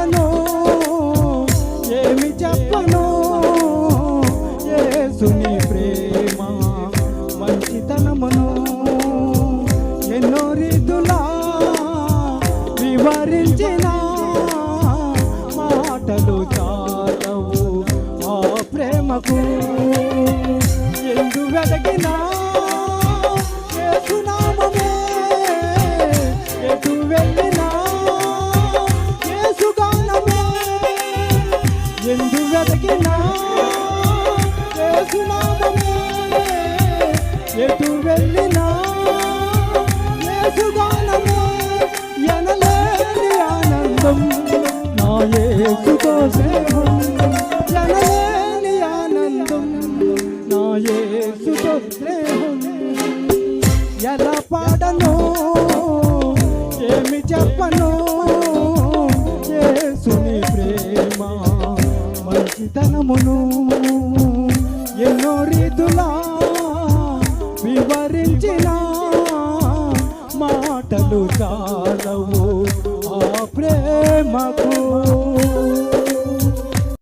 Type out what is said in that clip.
పాడను ఏమి చెప్పను యేసుని ప్రేమ మంచితనమును ఎన్నో రీతులా వివరించిన మాటలు చాలవు ఆ ప్రేమకు ఎందు వెదకినా యేసునామమే ఎటు వెళ్ళినా యేసుగానమే ఎందు వెదకినా యేసునామమే ఎటు వెళ్ళినా యేసుగానమే ఎనలేని ఆనందం నా యేసుతో స్నేహం ఎనలేని ఆనందం నా యేసుతో స్నేహం ఎలా పాడను ఏమి చెప్పను యేసుని ప్రేమ మంచితనమును ఎన్నో రీతులా వివరించిన మాటలు చాలవు ఆ ప్రేమకు.